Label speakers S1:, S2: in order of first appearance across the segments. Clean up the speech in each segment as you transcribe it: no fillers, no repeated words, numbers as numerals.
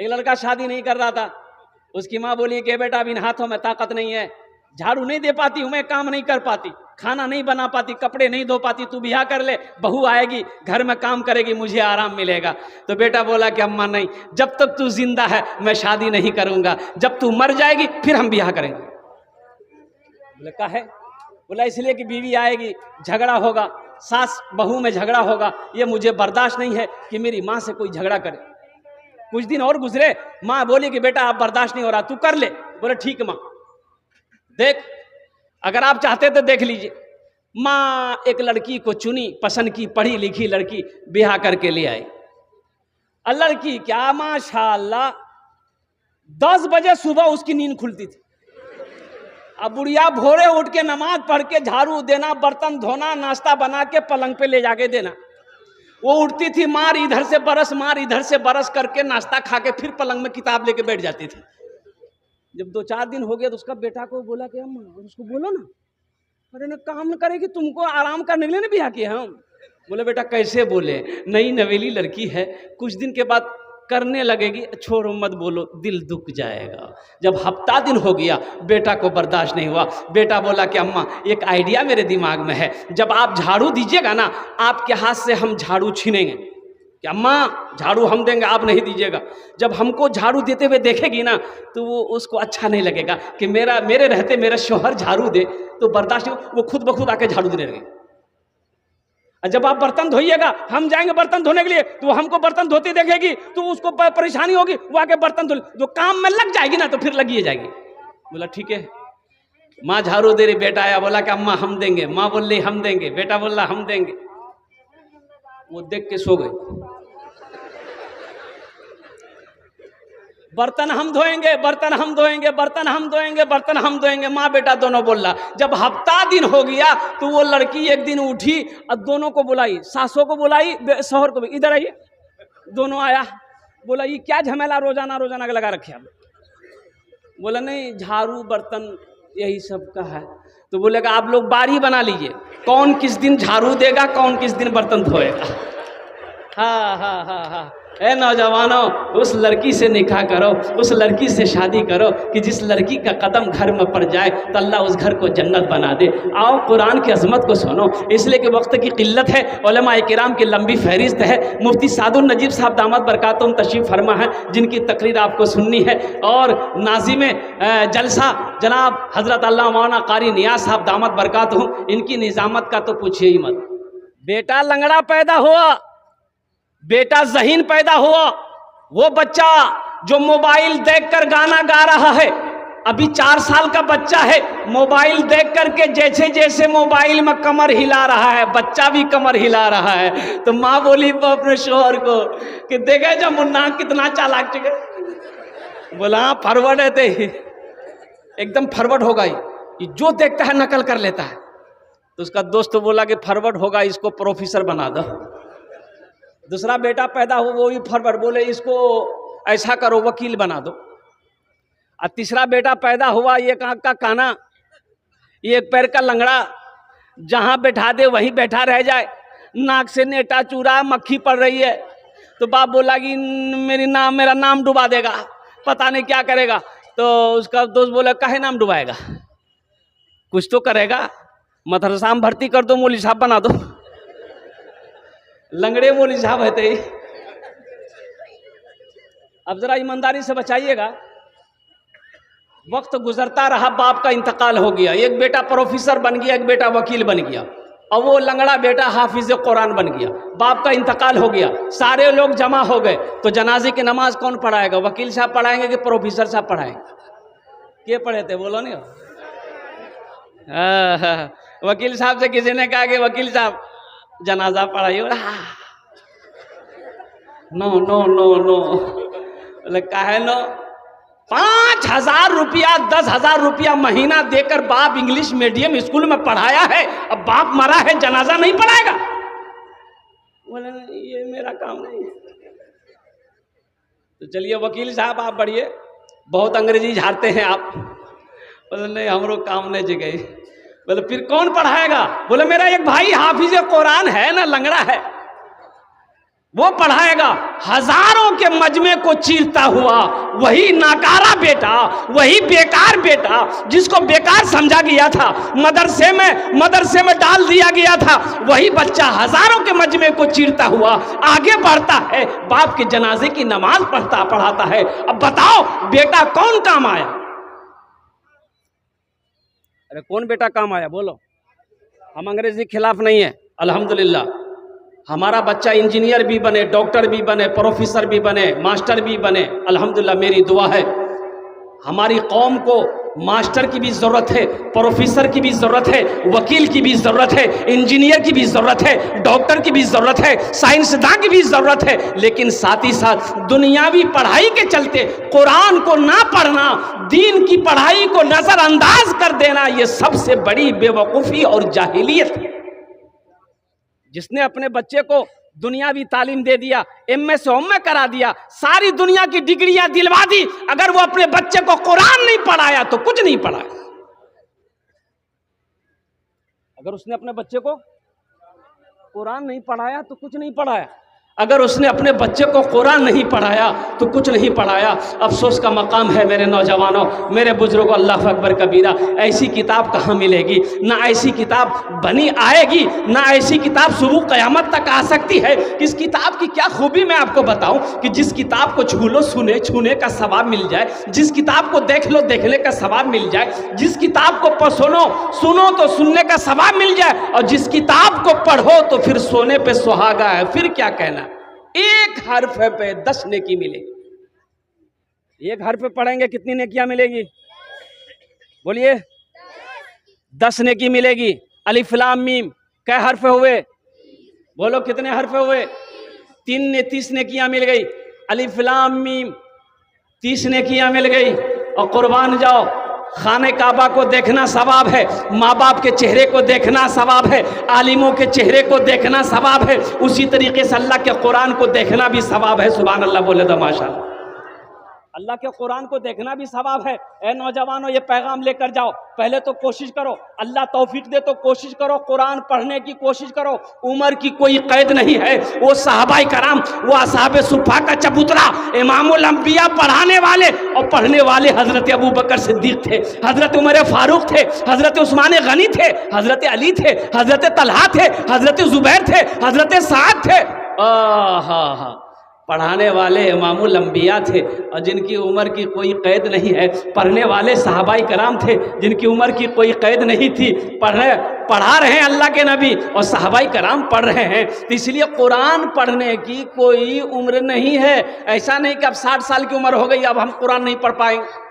S1: एक लड़का शादी नहीं कर रहा था, उसकी माँ बोली कि बेटा अब इन हाथों में ताकत नहीं है, झाड़ू नहीं दे पाती हूं मैं, काम नहीं कर पाती, खाना नहीं बना पाती, कपड़े नहीं धो पाती, तू ब्याह कर ले, बहू आएगी घर में काम करेगी, मुझे आराम मिलेगा। तो बेटा बोला कि अम्मा नहीं, जब तक तू जिंदा है मैं शादी नहीं करूंगा, जब तू मर जाएगी फिर हम ब्याह करेंगे। बोले काहे? बोला इसलिए कि बीवी आएगी, झगड़ा होगा, सास बहू में झगड़ा होगा, ये मुझे बर्दाश्त नहीं है कि मेरी माँ से कोई झगड़ा करे। कुछ दिन और गुजरे, माँ बोली कि बेटा अब बर्दाश्त नहीं हो रहा, तू कर ले। बोले ठीक माँ, देख अगर आप चाहते तो देख लीजिए। माँ एक लड़की को चुनी, पसंद की, पढ़ी लिखी लड़की, ब्याह करके ले आई। और लड़की क्या माशाअल्लाह 10 बजे सुबह उसकी नींद खुलती थी। अब बुढ़िया भोरे उठ के नमाज पढ़ के झाड़ू देना, बर्तन धोना, नाश्ता बना के पलंग पे ले जाके देना। वो उठती थी, मार इधर से बरस, मार इधर से बरस करके नाश्ता खा के फिर पलंग में किताब लेके बैठ जाती थी। जब 2-4 दिन हो गया तो उसका बेटा को बोला कि अम्मा उसको बोलो ना, अरे ना काम न करेगी, तुमको आराम करने के लिए ना ब्याह किया हम। बोले बेटा कैसे बोले, नई नवेली लड़की है, कुछ दिन के बाद करने लगेगी, छोड़ो मत बोलो, दिल दुख जाएगा। जब हफ्ता दिन हो गया बेटा को बर्दाश्त नहीं हुआ, बेटा बोला कि अम्मा एक आइडिया मेरे दिमाग में है, जब आप झाड़ू दीजिएगा ना आपके हाथ से हम झाड़ू छीनेंगे। कि अम्मा झाड़ू हम देंगे, आप नहीं दीजिएगा। जब हमको झाड़ू देते हुए देखेगी ना तो वो उसको अच्छा नहीं लगेगा कि मेरे रहते मेरा शौहर झाड़ू दे, तो बर्दाश्त नहीं, वो खुद ब खुद आके झाड़ू देने लगे। जब आप बर्तन धोइएगा, हम जाएंगे बर्तन धोने के लिए, तो हमको बर्तन धोते देखेगी तो उसको परेशानी होगी, वो आके बर्तन धो, जो काम में लग जाएगी ना तो फिर लगी जाएगी। बोला ठीक है। माँ झाड़ू दे रही, बेटा आया बोला कि अम्मा हम देंगे, माँ बोल रही हम देंगे, बेटा बोल रहा हम देंगे। वो देख के सो गए। बर्तन हम धोएंगे, बर्तन हम धोएंगे, बर्तन हम धोएंगे, बर्तन हम धोएंगे, माँ बेटा दोनों बोल रहा। जब हफ्ता दिन हो गया तो वो लड़की एक दिन उठी और दोनों को बुलाई, सासों को बुलाई, शौहर को भी, इधर आइए। दोनों आया, बोला ये क्या झमेला रोजाना रोजाना का लगा रखे आप? बोला नहीं झाड़ू बर्तन यही सब का है। तो बोलेगा आप लोग बारी बना लीजिए, कौन किस दिन झाड़ू देगा, कौन किस दिन बर्तन धोएगा। हाँ हाँ हाँ हाँ, ए नौजवानों उस लड़की से निकाह करो, उस लड़की से शादी करो कि जिस लड़की का कदम घर में पड़ जाए तो अल्लाह उस घर को जन्नत बना दे। आओ कुरान की अजमत को सुनो, इसलिए कि वक्त की किल्लत है, उलमा किराम की लंबी फहरिस्त है। मुफ्ती सादुल नजीब साहब दामत बरकातुहुम तशरीफ फरमा है, जिनकी तकरीर आपको सुननी है। और नाज़िम जलसा जनाब हज़रत अल्लामा मौलाना कारी नियाज़ साहब दामत बरकातुहुम, इनकी निज़ामत का तो पूछिए ही मत। बेटा लंगड़ा पैदा हुआ, बेटा ज़हीन पैदा हुआ, वो बच्चा जो मोबाइल देखकर गाना गा रहा है, अभी 4 साल का बच्चा है, मोबाइल देख करके जैसे जैसे मोबाइल में कमर हिला रहा है, बच्चा भी कमर हिला रहा है। तो माँ बोली अपने शोहर को कि देखे जब मुन्ना कितना चालाक चुके। बोला फॉरवर्ड है, ते एकदम फॉरवर्ड होगा, ये जो देखता है नकल कर लेता है। तो उसका दोस्त बोला कि फॉरवर्ड होगा, इसको प्रोफेसर बना दो। दूसरा बेटा पैदा हो, वो भी फॉरवर्ड, बोले इसको ऐसा करो वकील बना दो। और तीसरा बेटा पैदा हुआ, एक आँख का काना, एक पैर का लंगड़ा, जहाँ बैठा दे वहीं बैठा रह जाए, नाक से नेटा चूरा, मक्खी पड़ रही है। तो बाप बोला कि मेरा नाम डुबा देगा, पता नहीं क्या करेगा। तो उसका दोस्त बोला काहे नाम डुबाएगा, कुछ तो करेगा, मदरसा में भर्ती कर दो, मौलवी साहब बना दो। लंगड़े मौलवी साहब है थे। अब जरा ईमानदारी से बचाइएगा, वक्त गुजरता रहा, बाप का इंतकाल हो गया, एक बेटा प्रोफेसर बन गया, एक बेटा वकील बन गया, और वो लंगड़ा बेटा हाफिज कुरान बन गया। बाप का इंतकाल हो गया, सारे लोग जमा हो गए, तो जनाजे की नमाज कौन पढ़ाएगा? वकील साहब पढ़ाएंगे कि प्रोफेसर साहब पढ़ाएंगे? के पढ़े थे बोलो नहीं? वकील साहब से किसी ने कहा कि वकील साहब जनाजा पढ़ाइए। नो नो नो नो, बोले काहे नो? 5,000 रुपया 10,000 रुपया महीना देकर बाप इंग्लिश मीडियम स्कूल में पढ़ाया है, अब बाप मरा है, जनाजा नहीं पढ़ाएगा? बोले ये मेरा काम नहीं है। तो चलिए वकील साहब आप बढ़िए, बहुत अंग्रेजी झाड़ते हैं आप। बोले नहीं हमरो काम नहीं जगह। बोले फिर कौन पढ़ाएगा? बोले मेरा एक भाई हाफिज कुरान है ना, लंगड़ा है। वो पढ़ाएगा। हजारों के मजमे को चीरता हुआ वही नाकारा बेटा, वही बेकार बेटा जिसको बेकार समझा गया था, मदरसे में डाल दिया गया था, वही बच्चा हजारों के मजमे को चीरता हुआ आगे बढ़ता है, बाप के जनाजे की नमाज पढ़ाता है। अब बताओ बेटा कौन काम आया? अरे कौन बेटा काम आया बोलो? हम अंग्रेजी के खिलाफ नहीं है, अल्हम्दुलिल्लाह हमारा बच्चा इंजीनियर भी बने, डॉक्टर भी बने, प्रोफेसर भी बने, मास्टर भी बने, अल्हम्दुलिल्लाह मेरी दुआ है। हमारी कौम को मास्टर की भी ज़रूरत है, प्रोफेसर की भी ज़रूरत है, वकील की भी ज़रूरत है, इंजीनियर की भी ज़रूरत है, डॉक्टर की भी ज़रूरत है, साइंसदान की भी ज़रूरत है। लेकिन साथ ही साथ दुनियावी पढ़ाई के चलते कुरान को ना पढ़ना, दीन की पढ़ाई को नज़रअंदाज कर देना, ये सबसे बड़ी बेवकूफ़ी और जाहिलियत है। जिसने अपने बच्चे को दुनियावी तालीम दे दिया, एमए से ओमए करा दिया, सारी दुनिया की डिग्रियां दिलवा दी, अगर वो अपने बच्चे को कुरान नहीं पढ़ाया तो कुछ नहीं पढ़ाया। अगर उसने अपने बच्चे को कुरान नहीं पढ़ाया तो कुछ नहीं पढ़ाया। अगर उसने अपने बच्चे को कुरान नहीं पढ़ाया तो कुछ नहीं पढ़ाया। अफसोस का मकाम है मेरे नौजवानों, मेरे बुजुर्गों, अल्लाह अकबर कबीरा। ऐसी किताब कहाँ मिलेगी? ना ऐसी किताब बनी आएगी, ना ऐसी किताब सुबह क़यामत तक आ सकती है। इस किताब की क्या खूबी मैं आपको बताऊं कि जिस किताब को छू लो छूने का सवाब मिल जाए, जिस किताब को देख लो देखने का सवाब मिल जाए, जिस किताब को सुनो तो सुनने का सवाब मिल जाए, और जिस किताब को पढ़ो तो फिर सोने पे सुहागा है। फिर क्या कहना? एक हर्फ पे 10 नेकी मिलेगी। एक हर्फ पे पढ़ेंगे कितनी नेकियां मिलेगी? बोलिए 10 नेकी मिलेगी। अलिफ लाम मीम कै हर्फ हुए? बोलो कितने हर्फ हुए? 30 नेकियां मिल गई। अलिफ लाम मीम 30 नेकियां मिल गई। और कुर्बान जाओ, खाने काबा को देखना सवाब है, माँ बाप के चेहरे को देखना सवाब है, आलिमों के चेहरे को देखना सवाब है, उसी तरीके से अल्लाह के कुरान को देखना भी सवाब है। सुभान अल्लाह बोले तो माशाअल्लाह। अल्लाह के कुरान को देखना भी सवाब है। ए नौजवानों, ये पैगाम लेकर जाओ। पहले तो कोशिश करो, अल्लाह तौफीक दे तो कोशिश करो, कुरान पढ़ने की कोशिश करो। उम्र की कोई कैद नहीं है। वो सहाबाए कराम, वो असहाबे सुफ़ा का चबूतरा, इमामुल अंबिया पढ़ाने वाले और पढ़ने वाले हजरत अबू बकर सिद्दीक थे, हजरत उमर फारूक थे, हजरत उस्मान गनी थे, हजरत अली थे, हजरत तलहा थे, हजरत जुबैर थे, हजरत साद थे। हा पढ़ाने वाले इमामुल अंबिया थे और जिनकी उम्र की कोई कैद नहीं है। पढ़ने वाले सहाबाए कराम थे जिनकी उम्र की कोई कैद नहीं थी। पढ़ा रहे हैं अल्लाह के नबी और सहाबाए कराम पढ़ रहे हैं। तो इसलिए कुरान पढ़ने की कोई उम्र नहीं है। ऐसा नहीं कि अब 60 साल की उम्र हो गई अब हम कुरान नहीं पढ़ पाएंगे।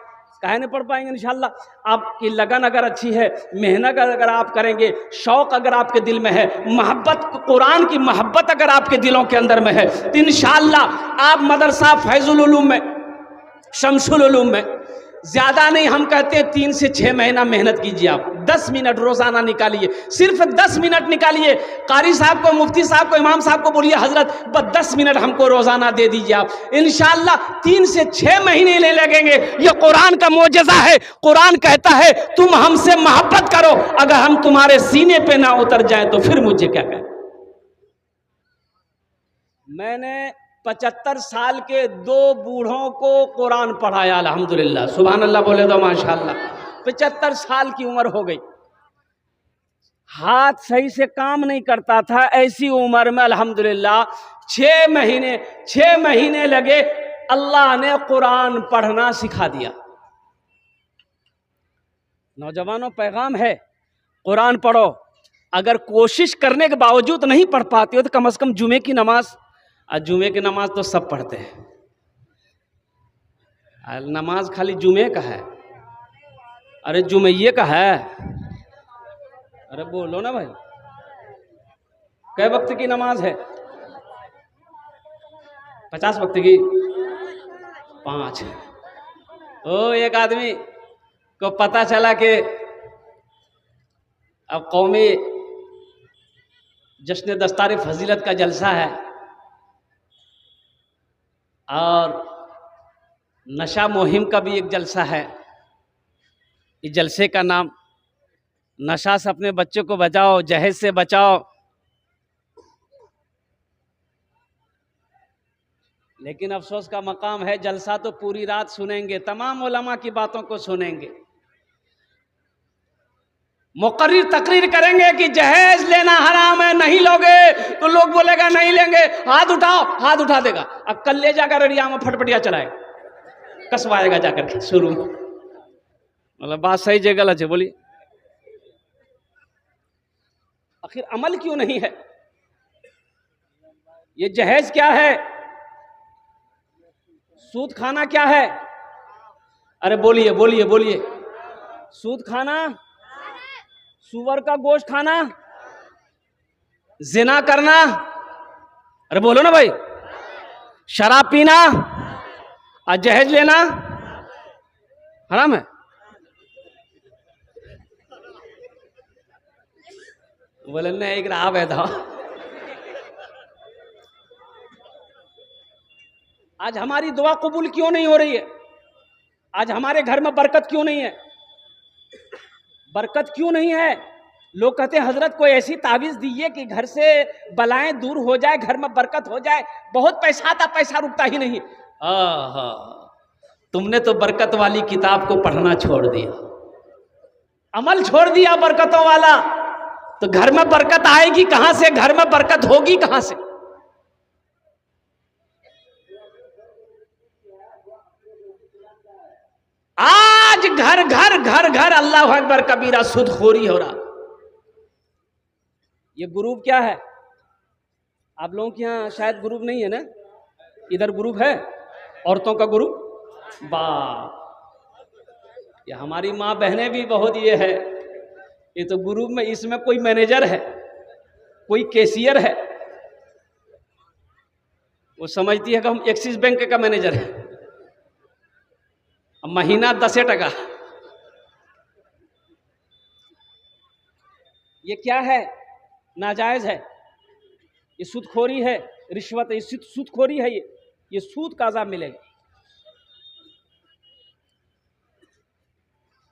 S1: काहे नहीं पढ़ पाएंगे? इंशाल्लाह आपकी लगन अगर अच्छी है, मेहनत अगर आप करेंगे, शौक़ अगर आपके दिल में है, मोहब्बत, कुरान की मोहब्बत अगर आपके दिलों के अंदर में है, तो इंशाल्लाह आप मदरसा फैजुल उलूम में, शमसुल उलूम में, ज़्यादा नहीं हम कहते हैं 3 से 6 महीना मेहनत कीजिए। आप 10 मिनट रोज़ाना निकालिए, सिर्फ 10 मिनट निकालिए। कारी साहब को, मुफ्ती साहब को, इमाम साहब को बोलिए हजरत बस 10 मिनट हमको रोज़ाना दे दीजिए आप। इंशाअल्लाह 3 से 6 महीने ले लगेंगे। ये कुरान का मोजज़ा है। कुरान कहता है तुम हमसे मोहब्बत करो, अगर हम तुम्हारे सीने पे ना उतर जाए तो फिर मुझे क्या कहें? मैंने 75 साल के 2 बूढ़ों को कुरान पढ़ाया, अल्हम्दुलिल्लाह, सुभान अल्लाह बोले तो माशाअल्लाह। 75 साल की उम्र हो गई, हाथ सही से काम नहीं करता था। ऐसी उम्र में अल्हम्दुलिल्लाह 6 महीने लगे, अल्लाह ने कुरान पढ़ना सिखा दिया। नौजवानों, पैगाम है कुरान पढ़ो। अगर कोशिश करने के बावजूद नहीं पढ़ पाते हो तो कम से कम जुमे की नमाज, जुमे की नमाज तो सब पढ़ते हैं, नमाज खाली जुमे का है। अरे जुमैये का है, अरे बोलो ना भाई, कै वक्त की नमाज है? 50 वक्त की? 5। ओ एक आदमी को पता चला कि अब कौमी जश्न दस्तार फजीलत का जलसा है और नशा मुहिम का भी एक जलसा है। इस जलसे का नाम नशा से अपने बच्चों को बचाओ, जहेज से बचाओ। लेकिन अफसोस का मकाम है, जलसा तो पूरी रात सुनेंगे, तमाम उलमा की बातों को सुनेंगे, मुकर्रिर तकरीर करेंगे कि जहेज लेना हराम है, नहीं लोगे तो लोग बोलेगा नहीं लेंगे, हाथ उठाओ, हाथ उठा देगा, अब कल ले जाकर अड़िया में फटफटिया चलाएगा, कसवाएगा जाकर के शुरू में। मतलब बात सही जगह गलत है, बोलिए। आखिर अमल क्यों नहीं है? ये जहेज क्या है? सूद खाना क्या है? अरे बोलिए बोलिए बोलिए। सूद खाना, सुअर का गोश्त खाना, जिना करना, अरे बोलो ना भाई, शराब पीना और जहेज लेना हराम है। बोले नहीं, एक राह है था। आज हमारी दुआ कबूल क्यों नहीं हो रही है? आज हमारे घर में बरकत क्यों नहीं है? बरकत क्यों नहीं है? लोग कहते हैं हजरत कोई ऐसी तावीज दीजिए कि घर से बलाएं दूर हो जाए, घर में बरकत हो जाए। बहुत पैसा आता, पैसा रुकता ही नहीं। तुमने तो बरकत वाली किताब को पढ़ना छोड़ दिया, अमल छोड़ दिया बरकतों वाला, तो घर में बरकत आएगी कहां से? घर में बरकत होगी कहां से? आज घर घर घर घर अल्लाह अकबर कबीरा सुदखोरी हो रहा। ये ग्रुप क्या है? आप लोगों के यहाँ शायद ग्रुप नहीं है ना? इधर ग्रुप है, औरतों का ग्रुप। वाह, ये हमारी माँ बहनें भी बहुत ये है, ये तो ग्रुप में, इसमें कोई मैनेजर है, कोई कैशियर है, वो समझती है कि हम एक्सिस बैंक का मैनेजर है, महीना 10 टका। ये क्या है? नाजायज है, ये सूदखोरी है, रिश्वत है, ये सूदखोरी है, ये सूद का अज़ाब मिलेगा।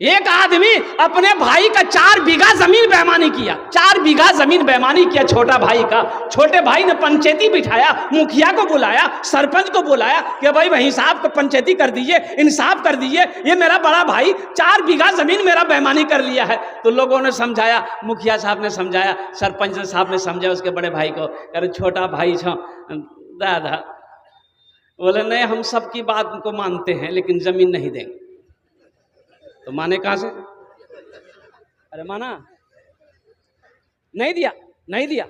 S1: एक आदमी अपने भाई का 4 बीघा जमीन बेईमानी किया, 4 बीघा जमीन बेईमानी किया छोटा भाई का। छोटे भाई ने पंचायती बिठाया, मुखिया को बुलाया, सरपंच को बुलाया कि भाई हिसाब को पंचायती कर दीजिए, इंसाफ कर दीजिए, ये मेरा बड़ा भाई 4 बीघा जमीन मेरा बेईमानी कर लिया है। तो लोगों ने समझाया, मुखिया साहब ने समझाया, सरपंच साहब ने समझाया उसके बड़े भाई को, अरे छोटा भाई छो दादा। बोले नहीं, हम सबकी बात को मानते हैं लेकिन जमीन नहीं देंगे। तो माने कहां से? अरे माना नहीं दिया, नहीं दिया।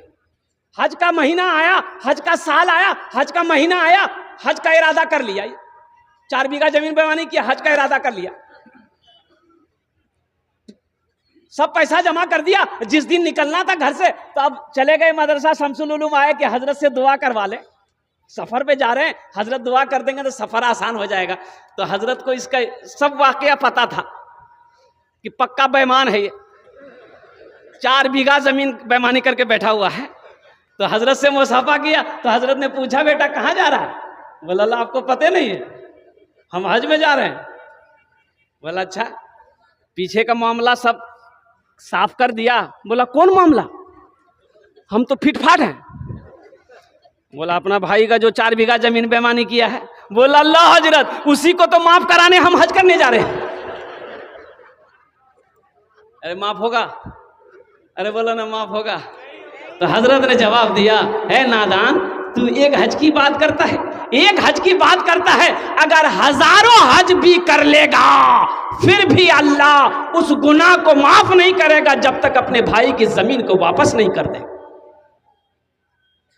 S1: हज का महीना आया, हज का साल आया, हज का महीना आया, हज का इरादा कर लिया, 4 बीघा जमीन बेईमानी किया, हज का इरादा कर लिया, सब पैसा जमा कर दिया। जिस दिन निकलना था घर से, तो अब चले गए मदरसा शमसुल उलूम, आए कि हजरत से दुआ करवा ले, सफर पे जा रहे हैं, हजरत दुआ कर देंगे तो सफर आसान हो जाएगा। तो हजरत को इसका सब वाकया पता था कि पक्का बेईमान है ये, 4 बीघा जमीन बेईमानी करके बैठा हुआ है। तो हजरत से मुसाफा किया, तो हजरत ने पूछा बेटा कहाँ जा रहा है? बोला अल्लाह आपको पता नहीं है, हम हज में जा रहे हैं। बोला अच्छा, पीछे का मामला सब साफ कर दिया? बोला कौन मामला? हम तो फिटफाट हैं। बोला अपना भाई का जो 4 बीघा जमीन बेईमानी किया है। बोला अल्लाह हजरत, उसी को तो माफ कराने हम हज करने जा रहे हैं। अरे माफ होगा? अरे बोलो ना माफ होगा। तो हजरत ने जवाब दिया, है नादान, तू एक हज की बात करता है, एक हज की बात करता है, अगर हजारों हज भी कर लेगा फिर भी अल्लाह उस गुनाह को माफ नहीं करेगा जब तक अपने भाई की जमीन को वापस नहीं कर दे।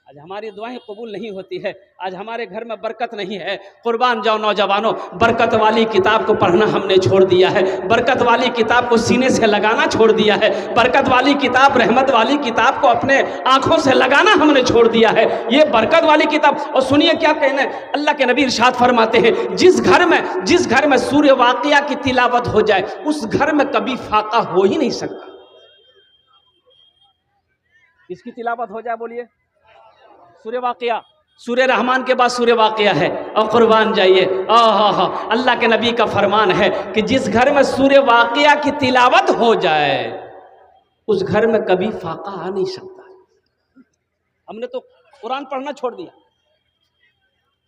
S1: आज हमारी दुआएं कबूल नहीं होती है, आज हमारे घर में बरकत नहीं है। कुर्बान जाओ नौजवानों, बरकत वाली किताब को पढ़ना हमने छोड़ दिया है, बरकत वाली किताब को सीने से लगाना छोड़ दिया है, बरकत वाली किताब, रहमत वाली किताब को अपने आंखों से लगाना हमने छोड़ दिया है। ये बरकत वाली किताब। और सुनिए क्या कहना है, अल्लाह के नबी इरशाद फरमाते हैं, जिस घर में सूर्य वाक़िया की तिलावत हो जाए उस घर में कभी फाका हो ही नहीं सकता। किसकी तिलावत हो जाए? बोलिए, सूर्य वाक़िया। सूर्य रहमान के बाद सूर्य वाक़िया है। और कुर्बान जाइए, अल्लाह के नबी का फरमान है कि जिस घर में सूर्य वाक़िया की तिलावत हो जाए उस घर में कभी फाका आ नहीं सकता। हमने तो कुरान पढ़ना छोड़ दिया।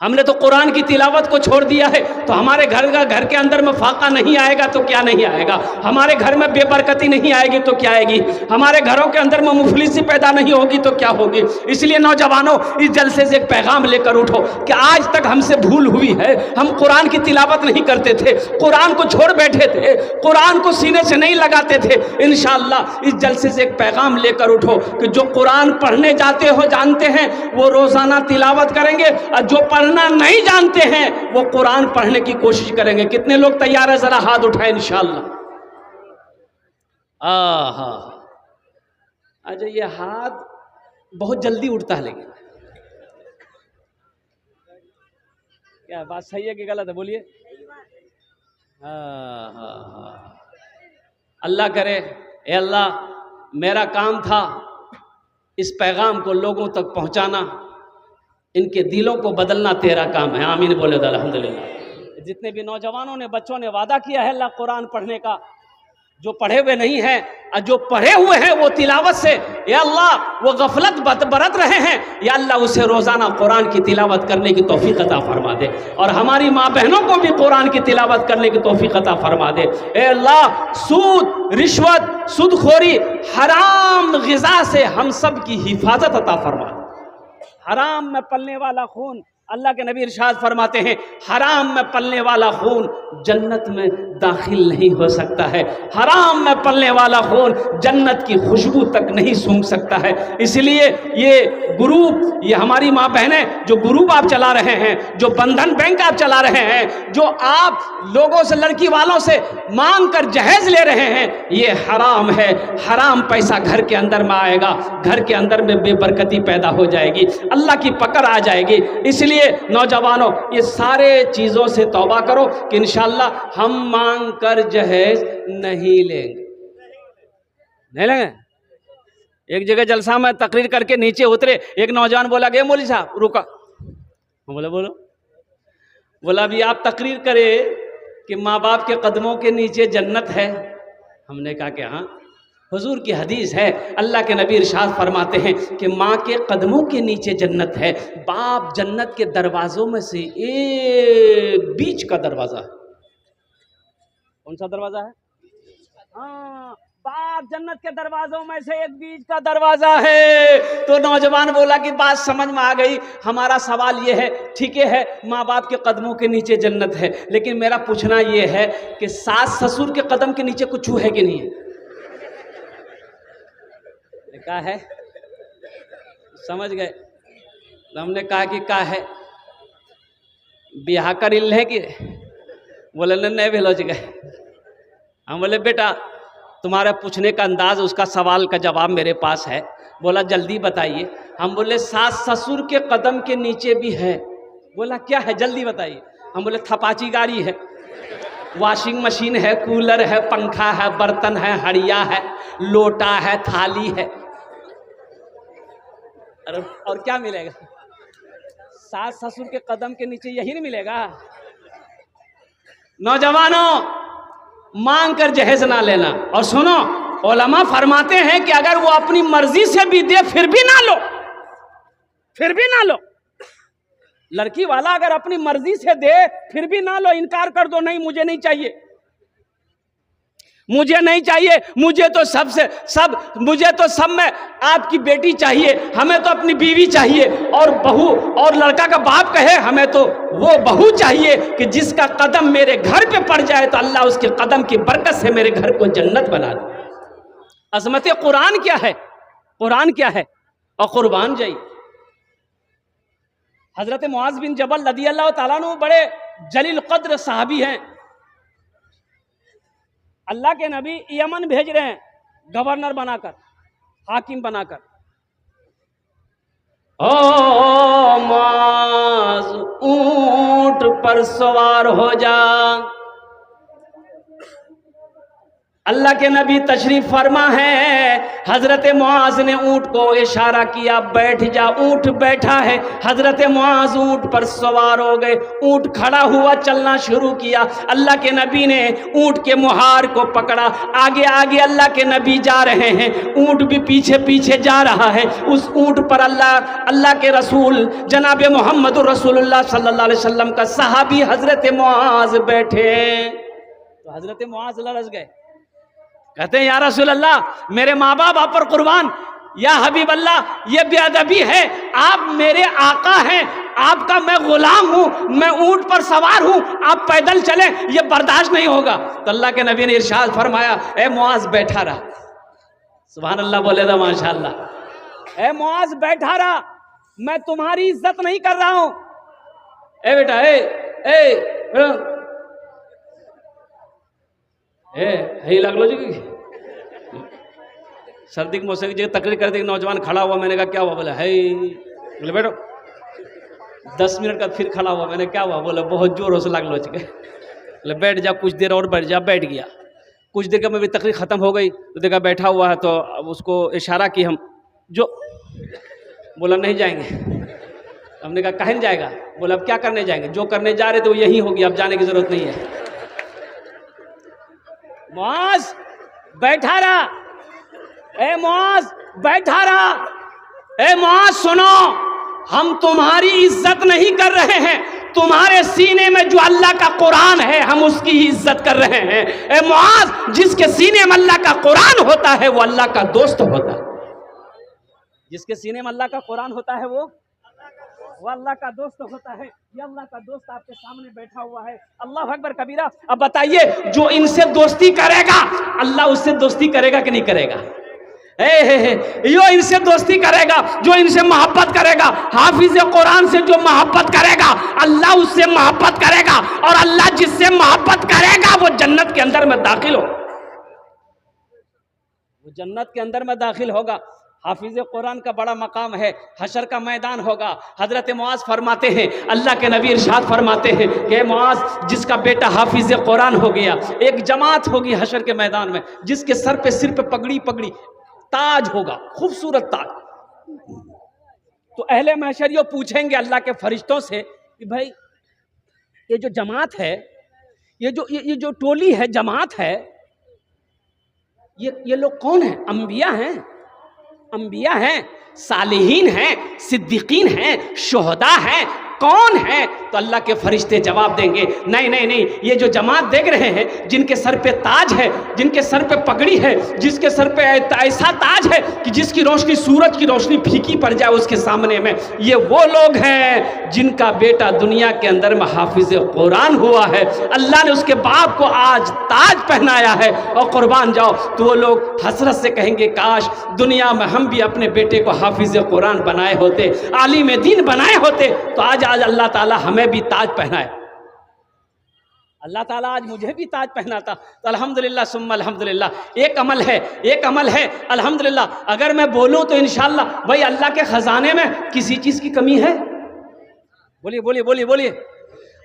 S1: हमने तो कुरान की तिलावत को छोड़ दिया है, तो हमारे घर के अंदर में फाका नहीं आएगा तो क्या नहीं आएगा, हमारे घर में बेबरकती नहीं आएगी तो क्या आएगी, हमारे घरों के अंदर में मुफलिसी पैदा नहीं होगी तो क्या होगी। इसलिए नौजवानों, इस जलसे से एक पैगाम लेकर उठो कि आज तक हमसे भूल हुई है, हम कुरान की तिलावत नहीं करते थे, कुरान को छोड़ बैठे थे, कुरान को सीने से नहीं लगाते थे। इंशाअल्लाह इस जलसे से एक पैगाम लेकर उठो कि जो कुरान पढ़ने जाते हो जानते हैं वो रोजाना तिलावत करेंगे, और जो पढ़ना नहीं जानते हैं वो कुरान पढ़ने की कोशिश करेंगे। कितने लोग तैयार है, जरा हाथ उठाएं इंशाअल्लाह। अच्छा, ये हाथ बहुत जल्दी उठता है, लेकिन क्या बात सही है कि गलत है, बोलिए। अल्लाह करे, ए अल्लाह मेरा काम था इस पैगाम को लोगों तक पहुंचाना, इनके दिलों को बदलना तेरा काम है। आमीन बोले तो अल्हम्दुलिल्लाह। जितने भी नौजवानों ने, बच्चों ने वादा किया है अल्लाह कुरान पढ़ने का, जो पढ़े हुए नहीं हैं और जो पढ़े हुए हैं वो तिलावत से, या अल्लाह वो गफलत बरत रहे हैं, या अल्लाह उसे रोज़ाना कुरान की तिलावत करने की तौफीक अता फरमा दे, और हमारी माँ बहनों को भी कुरान की तिलावत करने की तौफीक अता फरमा दे। ए अल्लाह, सूद, रिश्वत, सूदखोरी, हराम ग़िज़ा से हम सब की हिफाजत अता फरमा दे। हराम में पलने वाला खून, अल्लाह के नबी इरशाद फरमाते हैं, हराम में पलने वाला खून जन्नत में दाखिल नहीं हो सकता है, हराम में पलने वाला खून जन्नत की खुशबू तक नहीं सूंघ सकता है। इसलिए ये ग्रुप, ये हमारी माँ बहनें जो ग्रुप आप चला रहे हैं, जो बंधन बैंक आप चला रहे हैं, जो आप लोगों से, लड़की वालों से मांग कर जहेज ले रहे हैं, ये हराम है। हराम पैसा घर के अंदर में आएगा, घर के अंदर में बेबरकती पैदा हो जाएगी, अल्लाह की पकड़ आ जाएगी। इसलिए नौजवानों, ये सारे चीज़ों से तौबा करो कि इंशाअल्लाह हम मांग कर जहेज नहीं लेंगे, नहीं लेंगे। एक जगह जलसा में तकरीर करके नीचे उतरे, एक नौजवान बोला गए मौलवी साहब रुका, बोला बोलो, बोला अभी आप तकरीर करे कि माँ बाप के कदमों के नीचे जन्नत है। हमने कहा कि हाँ, हुजूर की हदीस है, अल्लाह के नबी इरशाद फरमाते हैं कि माँ के कदमों के नीचे जन्नत है। बाप जन्नत के दरवाज़ों में से एक बीच का दरवाज़ा है। कौन सा दरवाज़ा है? हाँ, बाप जन्नत के दरवाज़ों में से एक बीच का दरवाज़ा है। तो नौजवान बोला कि बात समझ में आ गई, हमारा सवाल ये है, ठीक है माँ बाप के कदमों के नीचे जन्नत है, लेकिन मेरा पूछना ये है कि सास ससुर के कदम के नीचे कुछ है कि नहीं है? क्या है? समझ गए? तो हमने कहा कि क्या है, ब्याह कर इल है कि? बोले नहीं भेलोच गए। हम बोले बेटा तुम्हारे पूछने का अंदाज, उसका सवाल का जवाब मेरे पास है। बोला जल्दी बताइए। हम बोले सास ससुर के कदम के नीचे भी है। बोला क्या है, जल्दी बताइए। हम बोले थपाची गाड़ी है, वॉशिंग मशीन है, कूलर है, पंखा है, बर्तन है, हड़िया है, लोटा है, थाली है। अरे और क्या मिलेगा? सास ससुर के कदम के नीचे यही नहीं मिलेगा? नौजवानों, मांग कर जहेज ना लेना। और सुनो, उलमा फरमाते हैं कि अगर वो अपनी मर्जी से भी दे फिर भी ना लो, फिर भी ना लो। लड़की वाला अगर अपनी मर्जी से दे फिर भी ना लो, इनकार कर दो, नहीं मुझे नहीं चाहिए, मुझे नहीं चाहिए, मुझे तो सब में आपकी बेटी चाहिए, हमें तो अपनी बीवी चाहिए। और बहू और लड़का का बाप कहे हमें तो वो बहू चाहिए कि जिसका कदम मेरे घर पे पड़ जाए तो अल्लाह उसके कदम की बरकत से मेरे घर को जन्नत बना दे। अज़मत कुरान क्या है, कुरान क्या है, और कुर्बान जाइए। हजरत मुआज़ बिन जबल रज़ियल्लाहु ताला अन्हु बड़े जलील क़द्र सहाबी हैं। अल्लाह के नबी यमन भेज रहे हैं गवर्नर बनाकर, हाकिम बनाकर। ओ मुआज़ ऊंट पर सवार हो जा, अल्लाह के नबी तशरीफ फरमा है, हजरत मुआज ने ऊंट को इशारा किया, बैठ जा। ऊंट बैठा है, हजरत मुआज ऊंट पर सवार हो गए। ऊंट खड़ा हुआ, चलना शुरू किया। अल्लाह के नबी ने ऊंट के मुहार को पकड़ा, आगे आगे अल्लाह के नबी जा रहे हैं, ऊंट भी पीछे पीछे जा रहा है। उस ऊंट पर अल्लाह के रसूल जनाब मोहम्मद रसूलुल्लाह सल्लल्लाहु अलैहि वसल्लम का सहाबी हजरत मुआज बैठे। तो हजरत मुआज लरज़ गए, कहते हैं या रसूल अल्लाह, मेरे माँ बाप आप पर कुर्बान, या हबीब अल्लाह, ये बेअदबी है, आप मेरे आका हैं, आपका मैं गुलाम हूं, मैं ऊंट पर सवार हूं, आप पैदल चले, ये बर्दाश्त नहीं होगा। तो अल्लाह के नबी ने इरशाद फरमाया, ए मुआज बैठा रहा। सुभान अल्लाह बोले तो माशाअल्लाह। ए मुआज बैठा रहा, मैं तुम्हारी इज्जत नहीं कर रहा हूं। ए बेटा, ए लगलो जी, सर्दी के मौसम की तकरीर करते नौजवान खड़ा हुआ, मैंने कहा क्या हुआ? बोला है, बोले बैठो। 10 मिनट का फिर खड़ा हुआ, मैंने क्या हुआ? बोला बहुत जोरों से लगलो जी। बोले बैठ जा, कुछ देर और बैठ जा। बैठ गया। कुछ देर का में भी तकरीर ख़त्म हो गई तो देखा बैठा हुआ है, तो अब उसको इशारा की हम जो, बोला नहीं जाएंगे। हमने कहा कहीं जाएगा? बोला अब क्या करने जाएंगे, जो करने जा रहे थे वो यही होगी, अब जाने की जरूरत नहीं है। मुआज बैठा रहा, ए मुआज बैठा रहा। ए मुआज सुनो, हम तुम्हारी इज्जत नहीं कर रहे हैं, तुम्हारे सीने में जो अल्लाह का कुरान है हम उसकी ही इज्जत कर रहे हैं। ए मुआज, जिसके सीने में अल्लाह का कुरान होता है वो अल्लाह का दोस्त होता है। जिसके सीने में अल्लाह का कुरान होता है वो अल्लाह का दोस्त होता है। ये अल्लाह का दोस्त आपके सामने बैठा हुआ है। अल्लाह अकबर कबीरा। अब बताइए, जो इनसे दोस्ती करेगा अल्लाह उससे दोस्ती करेगा कि नहीं करेगा? यो इनसे दोस्ती करेगा, जो इनसे मोहब्बत करेगा, हाफिज कुरान से जो मोहब्बत करेगा अल्लाह उससे मोहब्बत करेगा, और अल्लाह जिससे मोहब्बत करेगा वो जन्नत के अंदर में दाखिल हो, वो जन्नत के अंदर में दाखिल होगा। हाफिज कुरान का बड़ा मकाम है, हशर का मैदान होगा। हजरत मुआज फरमाते हैं, अल्लाह के नबी इरशाद फरमाते हैं कि मुआज, जिसका बेटा हाफिज कुरान हो गया, एक जमात होगी हशर के मैदान में, जिसके सर पे पगड़ी पगड़ी ताज होगा, खूबसूरत ताज। तो अहले महशर पूछेंगे अल्लाह के फरिश्तों से कि भाई ये जो जमात है, ये जो टोली है, जमात है, ये लोग कौन है? अंबिया हैं, सालिहीन हैं, सिद्दीकीन हैं, शुहदा हैं, कौन है? तो अल्लाह के फरिश्ते जवाब देंगे, नहीं नहीं नहीं, ये जो जमात देख रहे हैं, जिनके सर पे ताज है, जिनके सर पे पगड़ी है, जिसके सर पे ऐसा ताज है कि जिसकी रोशनी सूरज की रोशनी फीकी पड़ जाए उसके सामने में, ये वो लोग हैं जिनका बेटा दुनिया के अंदर में हाफिज कुरान हुआ है, अल्लाह ने उसके बाप को आज ताज पहनाया है। और कुर्बान जाओ, तो वो लोग हसरत से कहेंगे, काश दुनिया में हम भी अपने बेटे को हाफिज कुरान बनाए होते, आलिम दीन बनाए होते, तो आज अल्लाह ताला हमें भी ताज पहनाए। अल्लाह ताला आज मुझे भी ताज पहनाता तो अल्हम्दुलिल्लाह सुम्मा अल्हम्दुलिल्लाह। एक अमल है अल्हम्दुलिल्लाह। अगर मैं बोलूं तो इंशाअल्लाह, भाई अल्लाह के खजाने में किसी चीज की कमी है? बोलिए बोलिए बोलिए बोलिए,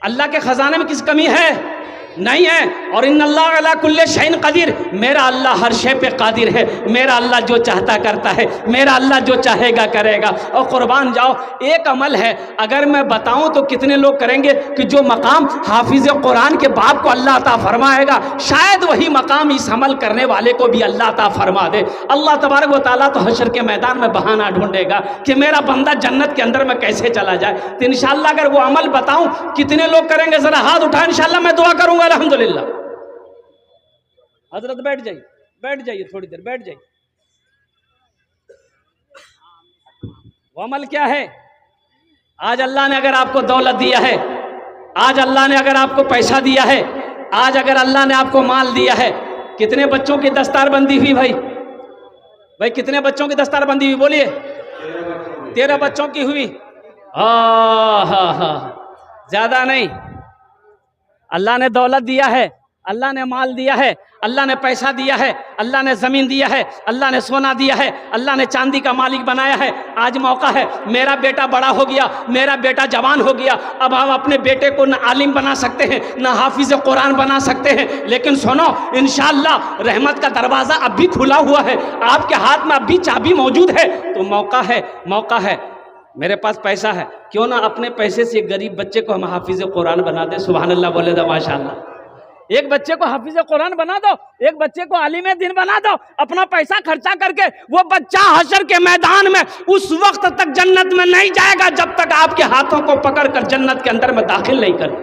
S1: अल्लाह के खजाने में किसी कमी है? नहीं है। और इन्नल्लाह अला कुल्ले शैइन कदीर, मेरा अल्लाह हर शे पे कादिर है, मेरा अल्लाह जो चाहता करता है, मेरा अल्लाह जो चाहेगा करेगा। और कुर्बान जाओ, एक अमल है, अगर मैं बताऊं तो कितने लोग करेंगे कि जो मकाम हाफिज कुरान के बाप को अल्लाह अता फरमाएगा, शायद वही मकाम इस अमल करने वाले को भी अल्लाह अता फरमा दे। अल्लाह तबारक व तआला तो हशर के मैदान में बहाना ढूंढेगा कि मेरा बंदा जन्नत के अंदर में कैसे चला जाए। तो इंशाअल्लाह अगर वो अमल बताऊं, कितने लोग करेंगे? जरा हाथ उठाएं, इंशाअल्लाह मैं दुआ करूंगा। अल्हम्दुलिल्लाह। हजरत बैठ जाइए थोड़ी देर, बैठ जाइए। वो अमल क्या है? आज अल्लाह ने अगर आपको दौलत दिया है, आज अल्लाह ने अगर आपको पैसा दिया है, आज अगर अल्लाह ने आपको माल दिया है, कितने बच्चों की दस्तारबंदी हुई भाई कितने बच्चों की दस्तारबंदी हुई? बोलिए। 13 बच्चों की हुई। हाँ, ज्यादा नहीं। अल्लाह ने दौलत दिया है, अल्लाह ने माल दिया है, अल्लाह ने पैसा दिया है, अल्लाह ने ज़मीन दिया है, अल्लाह ने सोना दिया है, अल्लाह ने चांदी का मालिक बनाया है। आज मौका है, मेरा बेटा बड़ा हो गया, मेरा बेटा जवान हो गया, अब हम अपने बेटे को न आलिम बना सकते हैं, न हाफिज़ कुरान बना सकते हैं, लेकिन सुनो, इंशाअल्लाह रहमत का दरवाज़ा अब भी खुला हुआ है, आपके हाथ में अब भी चाबी मौजूद है। तो मौका है, मौका है। मेरे पास पैसा है, क्यों ना अपने पैसे से गरीब बच्चे को हम हाफिज़ कुरान बना दें। सुभान अल्लाह बोले दो, माशाअल्लाह। एक बच्चे को हाफिज कुरान बना दो, एक बच्चे को आलिम दिन बना दो, अपना पैसा खर्चा करके। वो बच्चा हशर के मैदान में उस वक्त तक जन्नत में नहीं जाएगा जब तक आपके हाथों को पकड़कर जन्नत के अंदर में दाखिल नहीं कर।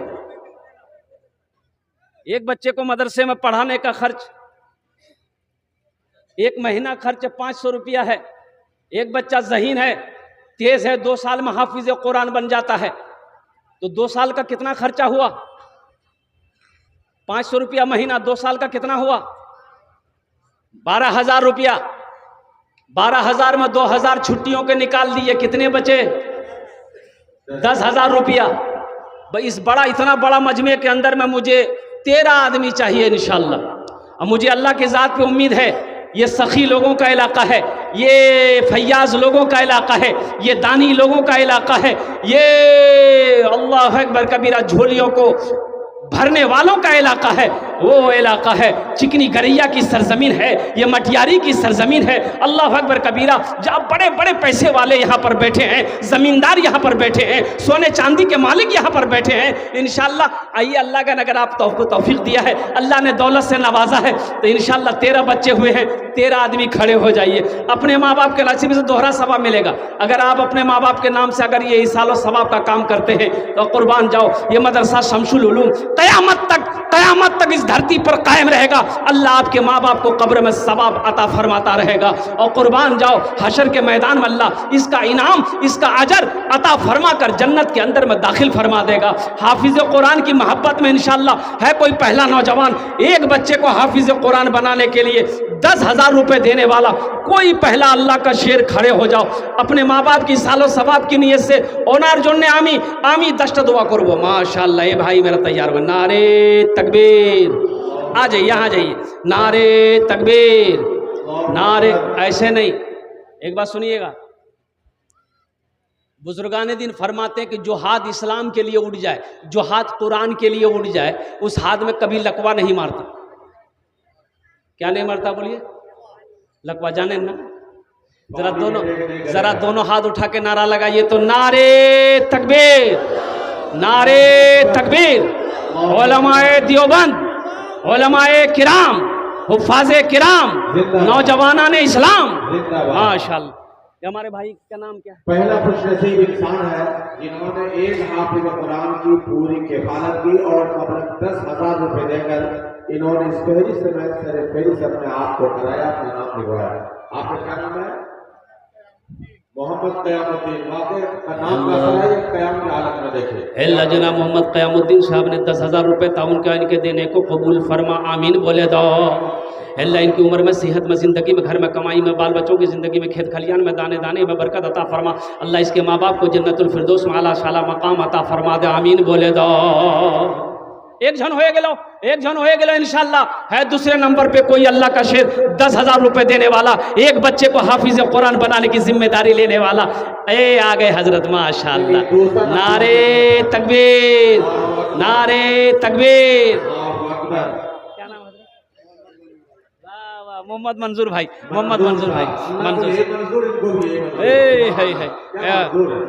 S1: एक बच्चे को मदरसे में पढ़ाने का खर्च, एक महीना खर्च 500 रुपया है। एक बच्चा ज़हीन है, तेज है, 2 साल में हाफिज कुरान बन जाता है, तो 2 साल का कितना खर्चा हुआ? 500 रुपया महीना, 2 साल का कितना हुआ? 12,000 रुपया। 12,000 में 2,000 छुट्टियों के निकाल दिए, कितने बचे? 10,000 रुपया। इस इतना बड़ा मजमे के अंदर में मुझे 13 आदमी चाहिए इंशाअल्लाह। और मुझे अल्लाह की ज़ात पे उम्मीद है, ये सखी लोगों का इलाका है, ये फैयाज लोगों का इलाका है, ये दानी लोगों का इलाका है, ये अल्लाह अकबर कबीरा झोलियों को भरने वालों का इलाका है। वो इलाका है चिकनी गरैया की सरजमीन है, ये मटियारी की सरजमीन है। अल्लाह अकबर कबीरा, जहाँ बड़े बड़े पैसे वाले यहाँ पर बैठे हैं, ज़मींदार यहाँ पर बैठे हैं, सोने चांदी के मालिक यहाँ पर बैठे हैं। इंशाअल्लाह आइए, अल्लाह का अगर आप तौफीक दिया है, अल्लाह ने दौलत से नवाजा है, तो इंशाअल्लाह 13 बच्चे हुए हैं, 13 आदमी खड़े हो जाइए। अपने माँ बाप के नसीब से दोहरा सवाब मिलेगा। अगर आप अपने माँ बाप के नाम से अगर ये इसालो सवाब का काम करते हैं तो कुर्बान जाओ। ये मदरसा शमसुल उलूम क़यामत तक इस धरती पर कायम रहेगा। अल्लाह आपके माँ बाप को कब्र में सवाब अता फरमाता रहेगा। और कुर्बान जाओ, हशर के मैदान में अल्लाह इसका इनाम, इसका अजर अता फरमा कर जन्नत के अंदर में दाखिल फरमा देगा। हाफिज़ कुरान की मोहब्बत में इंशाअल्लाह है कोई पहला नौजवान, एक बच्चे को हाफिज़ कुरान बनाने के लिए 10,000 रुपये देने वाला, कोई पहला अल्लाह का शेर खड़े हो जाओ। अपने माँ बाप की सालो सवाब की नीयत से ओनार जोड़ने आमी आमी दस्ट दुआ करो। माशाअल्लाह, ये भाई मेरा तैयार हुआ। नारे तकबीर, आ जाइए, यहाँ जाइए। नारे तकबीर, नारे, ऐसे नहीं। एक बात सुनिएगा, बुजुर्गाने दिन फरमाते हैं कि जो हाथ इस्लाम के लिए उठ जाए, जो हाथ कुरान के लिए उठ जाए, उस हाथ में कभी लकवा नहीं मारता। क्या नहीं मारता बोलिए? लकवा जाने ना। जरा दोनों हाथ उठा के नारा लगाइए तो, नारे तकबीर, नारे तकबीर। उलमाए देवबंद, उलमाए किराम, हुफ़ाज़े किराम, नौजवानान इस्लाम, माशाअल्लाह। ये हमारे भाई का नाम क्या है?
S2: पहला खुशनसीब इंसान है जिन्होंने एक हाफिज़ कुरान की पूरी किफालत की और अपने 10,000 रुपए देकर इन्होंने इस फेरी से अपने आप को कराया, अपना नाम लिखवाया। आपका क्या नाम है? मोहम्मद क़यामुद्दीन। वाक़ई का नाम का है, क़याम की हालत में देखे।
S1: जनाब मोहम्मद क़यामुद्दीन साहब ने 10,000 रुपये ताउन का इनके देने को कबूल फरमा, आमीन बोले दो। अल्लाह इनकी उम्र में, सेहत में, ज़िंदगी में, घर में, कमाई में, बाल बच्चों की ज़िंदगी में, खेत खलियान में, दाने दाने में बरकत अता फरमा। अल्लाह इसके माँ बाप को जन्नतुल फिरदौस में आला शाला मकाम अता फरमा दे, आमीन बोले दो। एक जन होए गेलो, एक जन होए गेलो इंशाअल्लाह। है दूसरे नंबर पे कोई अल्लाह का शेर 10,000 रुपये देने वाला, एक बच्चे को हाफिज़ कुरान बनाने की जिम्मेदारी लेने वाला। ए आ गए हजरत, माशाअल्लाह। नारे तकबीर, नारे तकबीर। क्या नाम है? वाह वाह, मोहम्मद मंजूर भाई, मोहम्मद मंजूर भाई, मंजूर है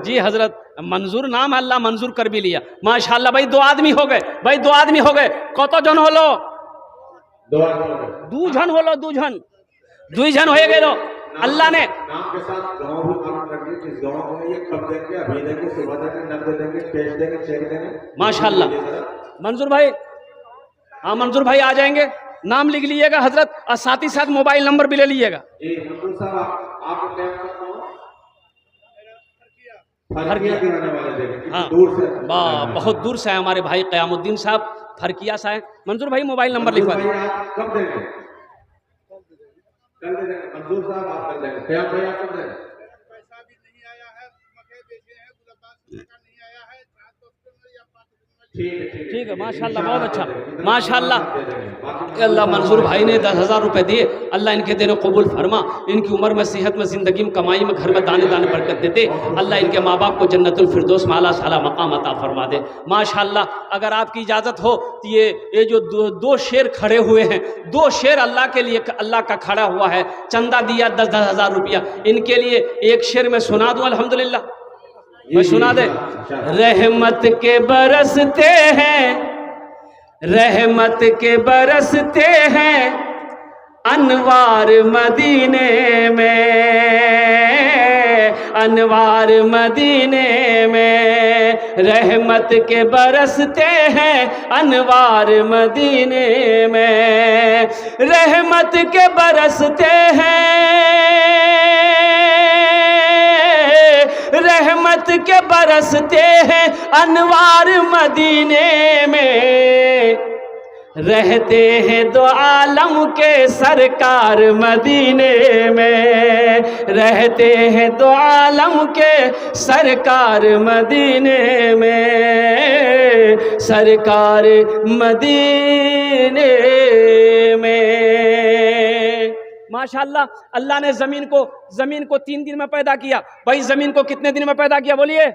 S1: जी हजरत। मंजूर नाम है, अल्लाह मंजूर कर भी लिया, माशाअल्लाह। भाई 2 आदमी हो गए, भाई 2 आदमी हो गए। कत जन हलो? 2 जन हलो, 2 जन, 2 जन हो गए। अल्लाह ने
S2: नाम के साथ गांव भी काम करके, किस गांव में ये कब देंगे, अभी देंगे, सुबह देंगे, नकद देंगे, कैश देंगे, चेक देंगे,
S1: माशाअल्लाह। मंजूर भाई, हाँ मंजूर भाई आ जाएंगे, नाम लिख लीजिएगा हजरत, और साथ ही साथ मोबाइल नंबर भी ले लीजिएगा।
S2: मंजूर साहब, आप हाँ,
S1: बहुत दूर से है हमारे भाई क़यामुद्दीन साहब, फरकिया से है। मंजूर भाई मोबाइल नंबर लिखवा दें।
S2: कब देंगे? कल देंगे। मंजूर साहब आप कर देंगे। क्या भाई आप कर देंगे? पैसा भी नहीं आया है, मकई बेचे हैं, गुलाबाज का नहीं आया है।
S1: ठीक है, माशाल्लाह, बहुत अच्छा, माशाल्लाह। अल्लाह मंजूर भाई ने 10,000 रुपये दिए, अल्लाह इनके देने कबूल फरमा, इनकी उम्र में, सेहत में, ज़िंदगी में, कमाई में, घर में दाने दाने बरकत देते, अल्लाह इनके माँ बाप को जन्नतुल फिरदौस में आला साला मकाम अता फरमा दे। माशाल्लाह। अगर आपकी इजाज़त हो तो ये जो दो शेर खड़े हुए हैं, 2 शेर अल्लाह के लिए, अल्लाह का खड़ा हुआ है, चंदा दिया 10,000 रुपया, इनके लिए एक शेर में सुना दूँ अल्हम्दुलिल्लाह, मैं सुना दे। रहमत के बरसते हैं, रहमत के बरसते हैं अनवार मदीने में, अनवार मदीने में, रहमत के बरसते हैं अनवार मदीने में, रहमत के बरसते हैं, रहमत के बरसते हैं अनवार मदीने में, रहते हैं दो आलम के सरकार मदीने में, रहते हैं दो आलम के सरकार मदीने में, सरकार मदीने में। माशाल्लाह। अल्लाह ने ज़मीन को 3 दिन में पैदा किया। भाई ज़मीन को कितने दिन में पैदा किया बोलिए?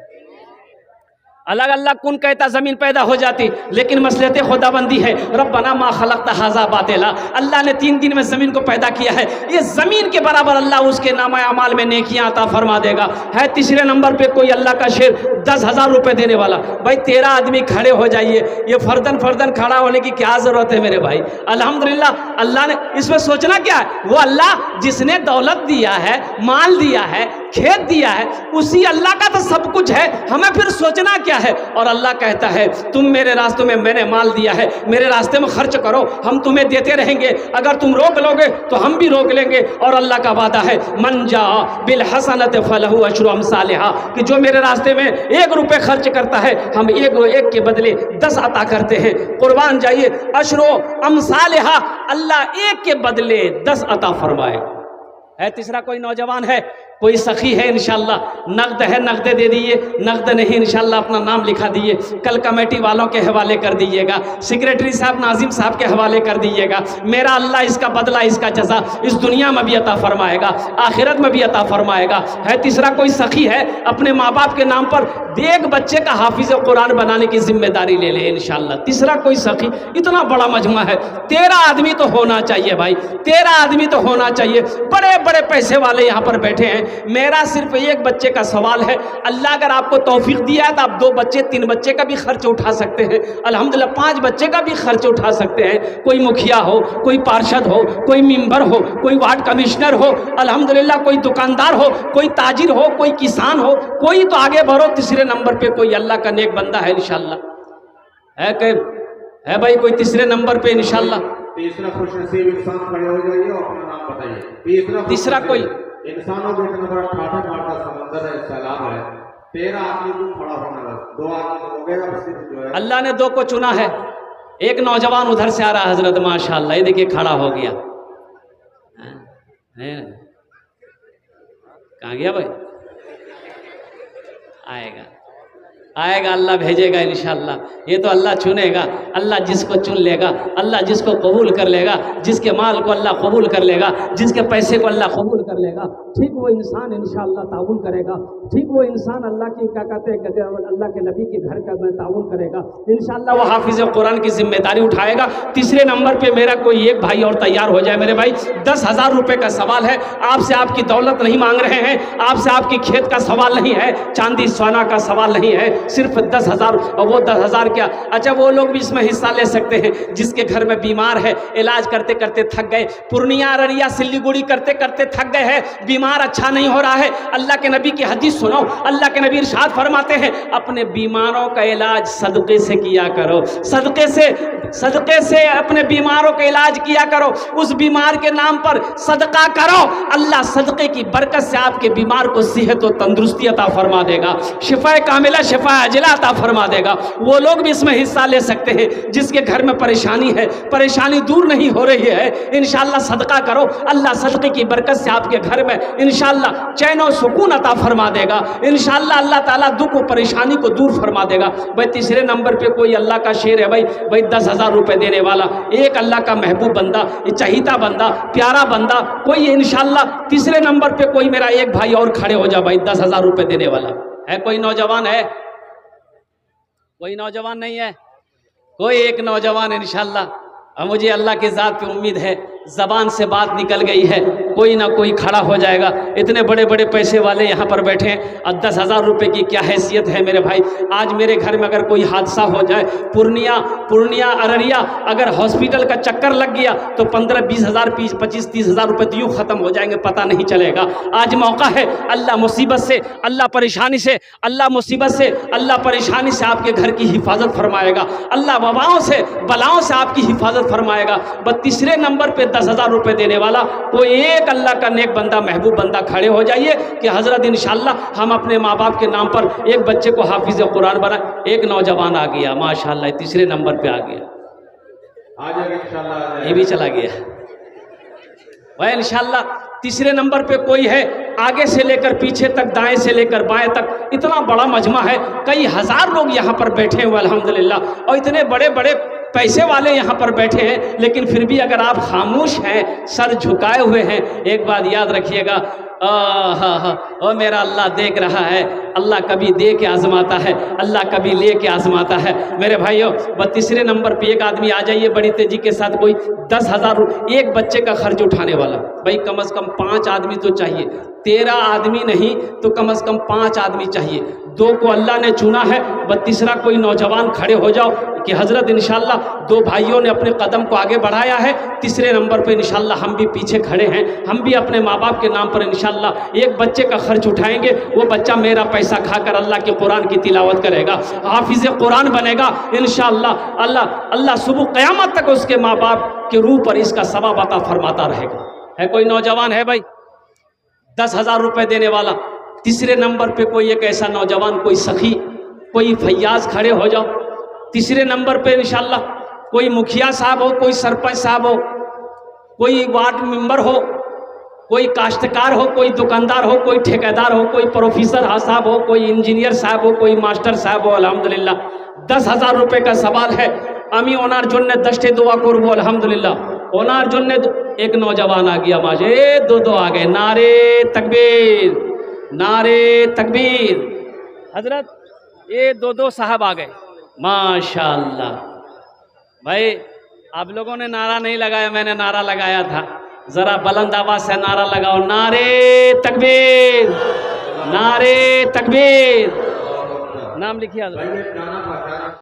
S1: अलग अल्लाह कौन कहता ज़मीन पैदा हो जाती, लेकिन मसलहत खुदाबंदी है, रब्बना मा खलक़्ता हाज़ा बातिला, अल्लाह ने 3 दिन में ज़मीन को पैदा किया है। ये ज़मीन के बराबर अल्लाह उसके नामा अमाल में नेकियां अता फरमा देगा। है तीसरे नंबर पे कोई अल्लाह का शेर 10,000 रुपये देने वाला। भाई 13 आदमी खड़े हो जाइए, ये फर्दन फर्दन खड़ा होने की क्या ज़रूरत है मेरे भाई? अल्हम्दुलिल्लाह। अल्लाह ने इसमें सोचना क्या है, वो अल्लाह जिसने दौलत दिया है, माल दिया है, खेत दिया है, उसी अल्लाह का तो सब कुछ है, हमें फिर सोचना क्या है? और अल्लाह कहता है तुम मेरे रास्ते में, मैंने माल दिया है, मेरे रास्ते में खर्च करो, हम तुम्हें देते रहेंगे, अगर तुम रोक लोगे तो हम भी रोक लेंगे। और अल्लाह का वादा है मन जा बिल हसनत फलहु अशरु अमसालिहा, कि जो मेरे रास्ते में 1 रुपये खर्च करता है, हम एक के बदले 10 अता करते हैं। कुर्बान जाइए, अशरु अमसालिहा, अल्लाह 1 के बदले 10 अता फरमाए। है तीसरा कोई नौजवान है, कोई सखी है, इंशाल्लाह नकद है, नकद दे दीजिए, नकद नहीं इंशाल्लाह अपना नाम लिखा दीजिए, कल कमेटी वालों के हवाले कर दीजिएगा, सेक्रेटरी साहब नाजिम साहब के हवाले कर दीजिएगा। मेरा अल्लाह इसका बदला, इसका जज़ा इस दुनिया में भी अता फरमाएगा, आखिरत में भी अता फरमाएगा। है तीसरा कोई सखी है, अपने माँ बाप के नाम पर एक बच्चे का हाफिज़ कुरान बनाने की जिम्मेदारी ले ले इंशाल्लाह। तीसरा कोई सखी, इतना बड़ा मजमा है, 13 आदमी तो होना चाहिए भाई, 13 आदमी तो होना चाहिए। बड़े बड़े पैसे वाले यहाँ पर बैठे हैं। मेरा सिर्फ 1 बच्चे का सवाल है, अल्लाह अगर आपको तौफीक दिया है तो आप 2 बच्चे 3 बच्चे का भी खर्च उठा सकते हैं, अल्हम्दुलिल्लाह 5 बच्चे का भी खर्च उठा सकते हैं। कोई मुखिया हो, कोई पार्षद हो, कोई मेंबर हो, कोई वार्ड कमिश्नर हो, अल्हम्दुलिल्लाह कोई दुकानदार हो, कोई ताजिर हो, कोई किसान हो, कोई तो आगे बढ़ो। तीसरे नंबर पे कोई अल्लाह का नेक बंदा है इंशाल्लाह, है भाई कोई तीसरे नंबर पे इंशाल्लाह।
S2: तीसरा खुशनसीब इंसान खड़े हो जाइए और अपना नाम बताइए। तीसरा
S1: कोई
S2: इंसानों को इतना बड़ा ठाठा मारता समंदर है, सैलाब है, 13 आदमी को खड़ा होना है, 2 आदमी हो गया, सिर्फ जो है
S1: अल्लाह ने 2 को चुना है। एक नौजवान उधर से आ रहा है हजरत, माशाल्लाह, ये देखिए खड़ा हो गया, कहाँ गया भाई? आएगा आएगा, अल्लाह भेजेगा इंशाल्लाह। ये तो अल्लाह चुनेगा, अल्लाह जिसको चुन लेगा, अल्लाह जिसको कबूल कर लेगा, जिसके माल को अल्लाह कबूल कर लेगा, जिसके पैसे को अल्लाह कबूल कर लेगा, ठीक वो इंसान इंशाल्लाह ताउन करेगा, ठीक वो इंसान अल्लाह की क्या कहते हैं, अल्लाह के नबी के घर का ताउन करेगा इंशाल्लाह, वो हाफिज़ कुरान की जिम्मेदारी उठाएगा। तीसरे नंबर पर मेरा कोई एक भाई और तैयार हो जाए मेरे भाई। 10,000 रुपये का सवाल है, आपसे आपकी दौलत नहीं मांग रहे हैं, आपसे आपकी खेत का सवाल नहीं है, चांदी सोना का सवाल नहीं है, सिर्फ 10,000। और वो 10,000 क्या, अच्छा वो लोग भी इसमें हिस्सा ले सकते हैं जिसके घर में बीमार है, इलाज करते करते थक गए, पूर्णिया अररिया सिल्लीगुड़ी करते करते थक गए हैं, बीमार अच्छा नहीं हो रहा है, अल्लाह के नबी की हदीस सुनो, अल्लाह के नबी इरशाद फरमाते हैं अपने बीमारों का इलाज सदक़े से किया करो, सदक़े से अपने बीमारों का इलाज किया करो, उस बीमार के नाम पर सदका करो, अल्लाह सदक़े की बरकत से आपके बीमार को सेहत और तंदुरुस्ती अता फरमा देगा, शिफा कामिला, शिफा आजिला अता फरमा देगा। वो लोग भी इसमें हिस्सा ले सकते हैं जिसके घर में परेशानी है, परेशानी दूर नहीं हो रही है। इंशाअल्लाह सदका करो, अल्लाह सदक़े की बरकत से आपके घर में इंशाअल्लाह चैन और सुकून अता फरमा देगा। इंशाअल्लाह अल्लाह ताला दुख और परेशानी को दूर फरमा देगा। भाई तीसरे नंबर पे कोई अल्लाह का शेर है भाई 10,000 रुपये देने वाला, एक अल्लाह का महबूब बंदा, चहीता बंदा, प्यारा बंदा कोई इंशाअल्लाह। तीसरे नंबर पे कोई मेरा एक भाई और खड़े हो जा भाई 10,000 रुपये देने वाला है। कोई नौजवान है? कोई नौजवान नहीं है? कोई एक नौजवान इंशाअल्लाह। अब मुझे अल्लाह की ज़ात पे उम्मीद है, ज़बान से बात निकल गई है, कोई ना कोई खड़ा हो जाएगा। इतने बड़े बड़े पैसे वाले यहाँ पर बैठे हैं और 10,000 रुपये की क्या हैसियत है मेरे भाई। आज मेरे घर में अगर कोई हादसा हो जाए, पूर्णिया अररिया अगर हॉस्पिटल का चक्कर लग गया तो 15-20 हज़ार 25-30 हज़ार रुपये तो यूँ ख़त्म हो जाएंगे, पता नहीं चलेगा। आज मौका है, अल्लाह मुसीबत से, अल्लाह परेशानी से, अल्लाह मुसीबत से, अल्लाह परेशानी से आपके घर की हिफाजत फरमाएगा। अल्लाह वबाओं से, बलाओं से आपकी हिफाजत फरमाएगा। बस तीसरे नंबर पे 10,000 रुपये देने वाला कोई एक अल्लाह का नेक बंदा, महबूब बंदा खड़े हो जाइए कि हजरत इंशाअल्लाह हम अपने माँ बाप के नाम पर एक बच्चे को हाफिज कुरान बनाए। एक नौजवान आ गया माशाअल्लाह, तीसरे नंबर पे आ गया,
S2: आ जाएगा इंशाअल्लाह।
S1: ये भी चला गया भाई इंशाअल्लाह। तीसरे नंबर पे कोई है, आगे से लेकर पीछे तक, दाएं से लेकर बाएं तक, इतना बड़ा मजमा है, कई हजार लोग यहाँ पर बैठे हुए अल्हम्दुलिल्लाह, और इतने बड़े बड़े पैसे वाले यहाँ पर बैठे हैं। लेकिन फिर भी अगर आप खामोश हैं, सर झुकाए हुए हैं, एक बात याद रखिएगा, ओ मेरा अल्लाह देख रहा है। अल्लाह कभी दे के आजमाता है, अल्लाह कभी ले के आजमाता है मेरे भाइयों। बस तीसरे नंबर पे एक आदमी आ जाइए बड़ी तेजी के साथ, कोई 10,000 एक बच्चे का खर्च उठाने वाला। भाई कम से कम 5 आदमी तो चाहिए, 13 आदमी नहीं तो कम से कम 5 आदमी चाहिए। 2 को अल्लाह ने चुना है, बस तीसरा कोई नौजवान खड़े हो जाओ कि हजरत इंशाअल्लाह 2 भाइयों ने अपने कदम को आगे बढ़ाया है, तीसरे नंबर पे इंशाअल्लाह हम भी पीछे खड़े हैं, हम भी अपने माँ बाप के नाम पर इंशाअल्लाह एक बच्चे का खर्च उठाएंगे। वो बच्चा मेरा पैसा खाकर अल्लाह के कुरान की तिलावत करेगा, हाफिज कुरान बनेगा इंशाअल्लाह। अल्लाह सुबह क़यामत तक उसके माँ बाप के रूह पर इसका सवाब अता फरमाता रहेगा। है कोई नौजवान है भाई 10,000 रुपये देने वाला? तीसरे नंबर पे कोई एक ऐसा नौजवान, कोई सखी, कोई फैयाज खड़े हो जाओ। तीसरे नंबर पे इंशाअल्लाह कोई मुखिया साहब हो, कोई सरपंच साहब हो, कोई वार्ड मेंबर हो, कोई काश्तकार हो, कोई दुकानदार हो, कोई ठेकेदार हो, कोई प्रोफेसर साहब हो, कोई इंजीनियर साहब हो, कोई मास्टर साहब हो। अल्हम्दुलिल्लाह 10,000 रुपये का सवाल है। আমি ওনার জন্য 10टे दुआ করব अल्हम्दुलिल्लाह। ওনার জন্য एक नौजवान आ गया माजे, 2 आ गए। नारे तकबीर, नारे तकबीर। हजरत ये 2 साहब आ गए माशाअल्लाह। भाई आप लोगों ने नारा नहीं लगाया, मैंने नारा लगाया था। जरा बुलंद आवाज से नारा लगाओ, नारे तकबीर, नारे तकबीर। नाम लिखिए।